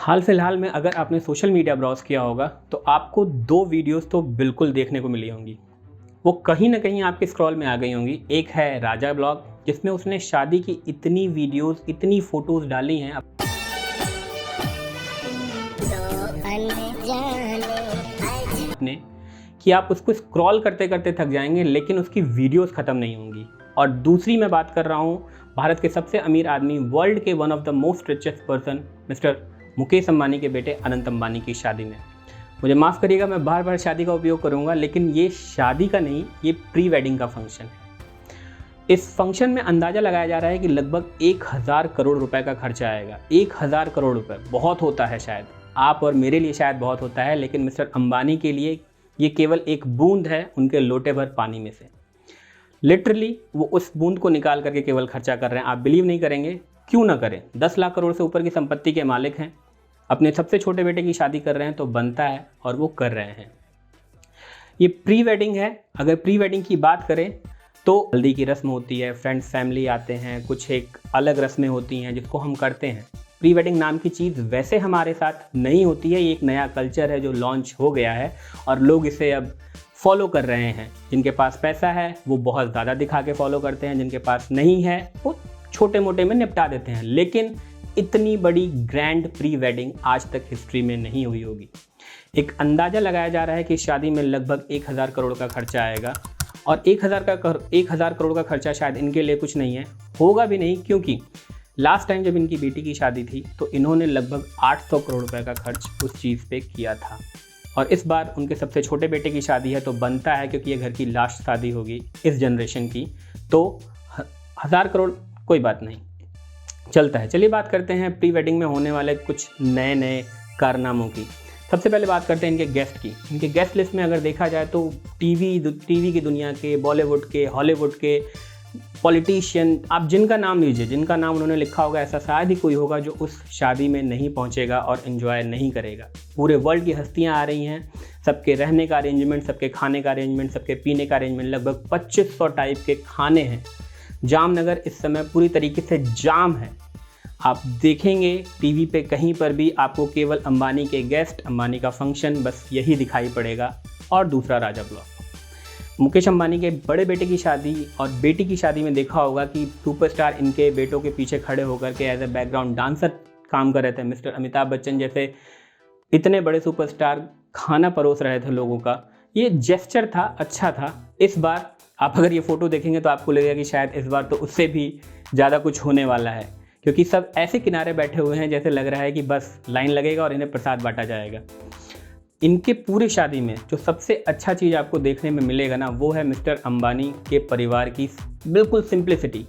हाल फिलहाल में अगर आपने सोशल मीडिया ब्राउज़ किया होगा तो आपको 2 वीडियोस तो बिल्कुल देखने को मिली होंगी। वो कहीं न कहीं आपके स्क्रॉल में आ गई होंगी। एक है राजा ब्लॉग, जिसमें उसने शादी की इतनी वीडियोस, इतनी फ़ोटोज़ डाली हैं अपने कि आप उसको स्क्रॉल करते-करते थक जाएँगे, लेकिन उसकी वीडियोस ख़त्म नहीं होंगी। और दूसरी मैं बात कर रहा हूँ भारत के सबसे अमीर आदमी, वर्ल्ड के one of the most richest person mister Mukesh Ambani के बेटे अनंत अंबानी की शादी में। मुझे माफ़ करिएगा, मैं बार-बार शादी का उपयोग करूँगा, लेकिन ये शादी का नहीं, ये प्री वेडिंग का फंक्शन है। इस फंक्शन में अंदाज़ा लगाया जा रहा है कि लगभग 1000 करोड़ रुपए का खर्चा आएगा। 1000 करोड़ रुपए बहुत होता है शायद, आप और मेरे लिए शायद बहुत होता है, लेकिन मिस्टर अंबानी के लिए ये केवल एक बूंद है उनके लोटे भर पानी में से। लिटरली वो उस बूंद को निकाल करके केवल खर्चा कर रहे हैं। आप बिलीव नहीं करेंगे, क्यों ना करें। 10 लाख करोड़ से ऊपर की संपत्ति के मालिक हैं, अपने सबसे छोटे बेटे की शादी कर रहे हैं तो बनता है, और वो कर रहे हैं। ये प्री वेडिंग है। अगर प्री वेडिंग की बात करें तो हल्दी की रस्म होती है, फ्रेंड्स फैमिली आते हैं, कुछ एक अलग रस्में होती हैं जिसको हम करते हैं। प्री वेडिंग नाम की चीज़ वैसे हमारे साथ नहीं होती है। ये एक नया कल्चर है जो लॉन्च हो गया है और लोग इसे अब फॉलो कर रहे हैं। जिनके पास पैसा है वो बहुत ज़्यादा दिखा के फॉलो करते हैं, जिनके पास नहीं है वो छोटे मोटे में निपटा देते हैं। लेकिन इतनी बड़ी ग्रैंड प्री वेडिंग आज तक हिस्ट्री में नहीं हुई होगी। एक अंदाज़ा लगाया जा रहा है कि शादी में लगभग 1000 करोड़ का खर्चा आएगा, और 1000 करोड़ का खर्चा शायद इनके लिए कुछ नहीं है, होगा भी नहीं, क्योंकि लास्ट टाइम जब इनकी बेटी की शादी थी तो इन्होंने लगभग 800 करोड़ रुपए का खर्च उस चीज़ पे किया था। और इस बार उनके सबसे छोटे बेटे की शादी है तो बनता है, क्योंकि ये घर की लास्ट शादी होगी इस जनरेशन की, तो 1000 करोड़ कोई बात नहीं, चलता है। चलिए बात करते हैं प्री वेडिंग में होने वाले कुछ नए नए कारनामों की। सबसे पहले बात करते हैं इनके गेस्ट की। इनके गेस्ट लिस्ट में अगर देखा जाए तो टीवी की दुनिया के, बॉलीवुड के, हॉलीवुड के पॉलिटिशियन, आप जिनका नाम लीजिए, जिनका नाम उन्होंने लिखा होगा, ऐसा शायद ही कोई होगा जो उस शादी में नहीं पहुंचेगा और एंजॉय नहीं करेगा। पूरे वर्ल्ड की हस्तियां आ रही हैं, सबके रहने का अरेंजमेंट, सबके खाने का अरेंजमेंट, सबके पीने का अरेंजमेंट, लगभग 2500 टाइप के खाने हैं। जामनगर इस समय पूरी तरीके से जाम है। आप देखेंगे टीवी पे कहीं पर भी आपको केवल अंबानी के गेस्ट, अंबानी का फंक्शन, बस यही दिखाई पड़ेगा। और दूसरा राजा ब्लॉग, मुकेश अंबानी के बड़े बेटे की शादी और बेटी की शादी में देखा होगा कि सुपरस्टार इनके बेटों के पीछे खड़े होकर के एज ए बैकग्राउंड डांसर काम कर रहे थे। मिस्टर अमिताभ बच्चन जैसे इतने बड़े सुपरस्टार खाना परोस रहे थे लोगों का। ये जेस्चर था, अच्छा था। इस बार आप अगर ये फ़ोटो देखेंगे तो आपको लगेगा कि शायद इस बार तो उससे भी ज़्यादा कुछ होने वाला है, क्योंकि सब ऐसे किनारे बैठे हुए हैं जैसे लग रहा है कि बस लाइन लगेगा और इन्हें प्रसाद बांटा जाएगा। इनके पूरी शादी में जो सबसे अच्छा चीज़ आपको देखने में मिलेगा ना, वो है मिस्टर अंबानी के परिवार की बिल्कुल सिंप्लिसिटी।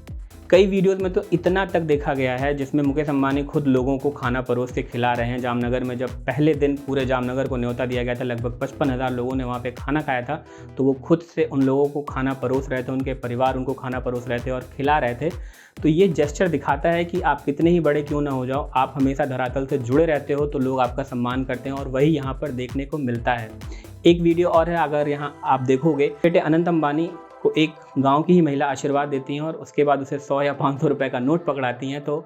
कई वीडियोस में तो इतना तक देखा गया है जिसमें मुकेश अंबानी खुद लोगों को खाना परोस के खिला रहे हैं। जामनगर में जब पहले दिन पूरे जामनगर को न्योता दिया गया था, लगभग 55,000 लोगों ने वहाँ पे खाना खाया था, तो वो खुद से उन लोगों को खाना परोस रहे थे, उनके परिवार उनको खाना परोस रहे थे और खिला रहे थे। तो ये जेस्चर दिखाता है कि आप कितने ही बड़े क्यों ना हो जाओ, आप हमेशा धरातल से जुड़े रहते हो तो लोग आपका सम्मान करते हैं, और वही यहाँ पर देखने को मिलता है। एक वीडियो और है, अगर यहाँ आप देखोगे, बेटे अनंत अंबानी को एक गांव की ही महिला आशीर्वाद देती हैं और उसके बाद उसे 100 या 500 रुपए का नोट पकड़ाती हैं, तो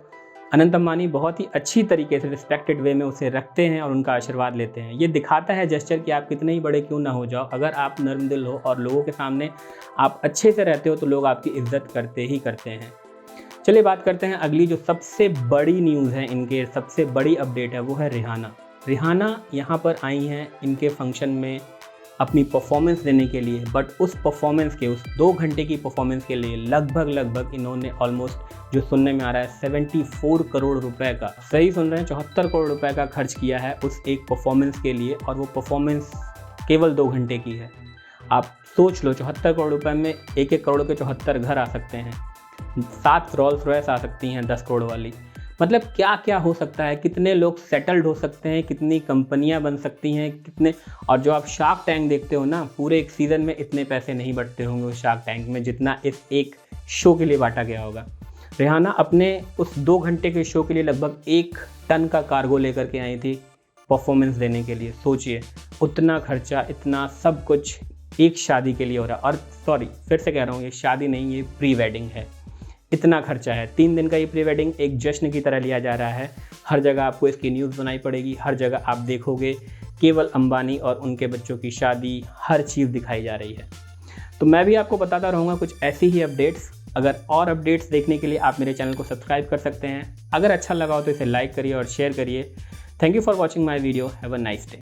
अनंत अंबानी बहुत ही अच्छी तरीके से रिस्पेक्टेड वे में उसे रखते हैं और उनका आशीर्वाद लेते हैं। ये दिखाता है जेस्चर कि आप कितने ही बड़े क्यों ना हो जाओ, अगर आप नर्म दिल हो और लोगों के सामने आप अच्छे से रहते हो तो लोग आपकी इज्जत करते ही करते हैं। चलिए बात करते हैं अगली जो सबसे बड़ी न्यूज़ है, इनके सबसे बड़ी अपडेट है, वो है रिहाना। रिहाना यहाँ पर आई हैं इनके फंक्शन में अपनी परफॉर्मेंस देने के लिए, बट उस परफॉर्मेंस के, उस 2 घंटे की परफॉर्मेंस के लिए लगभग इन्होंने ऑलमोस्ट, जो सुनने में आ रहा है, 74 करोड़ रुपए का, सही सुन रहे हैं, 74 करोड़ रुपए का खर्च किया है उस एक परफॉर्मेंस के लिए, और वो परफॉर्मेंस केवल 2 घंटे की है। आप सोच लो, 74 करोड़ रुपए में 1-1 करोड़ के 74 घर आ सकते हैं, 7 रोल्स रॉयस आ सकती हैं 10 करोड़ वाली। मतलब क्या क्या हो सकता है, कितने लोग सेटल्ड हो सकते हैं, कितनी कंपनियां बन सकती हैं, कितने। और जो आप शार्क टैंक देखते हो ना, पूरे एक सीज़न में इतने पैसे नहीं बटते होंगे उस शार्क टैंक में जितना इस एक शो के लिए बांटा गया होगा। रिहाना अपने उस 2 घंटे के शो के लिए लगभग 1 टन का कार्गो लेकर के आई थी परफॉर्मेंस देने के लिए। सोचिए, उतना खर्चा, इतना सब कुछ एक शादी के लिए हो रहा है। और सॉरी, फिर से कह रहा हूँ, ये शादी नहीं, ये प्री वेडिंग है। इतना खर्चा है। 3 दिन का ये प्री वेडिंग एक जश्न की तरह लिया जा रहा है। हर जगह आपको इसकी न्यूज़ बनाई पड़ेगी, हर जगह आप देखोगे केवल अंबानी और उनके बच्चों की शादी, हर चीज़ दिखाई जा रही है। तो मैं भी आपको बताता रहूँगा कुछ ऐसी ही अपडेट्स। अगर और अपडेट्स देखने के लिए आप मेरे चैनल को सब्सक्राइब कर सकते हैं। अगर अच्छा लगा हो तो इसे लाइक करिए और शेयर करिए। Thank you for watching my video. Have a nice day.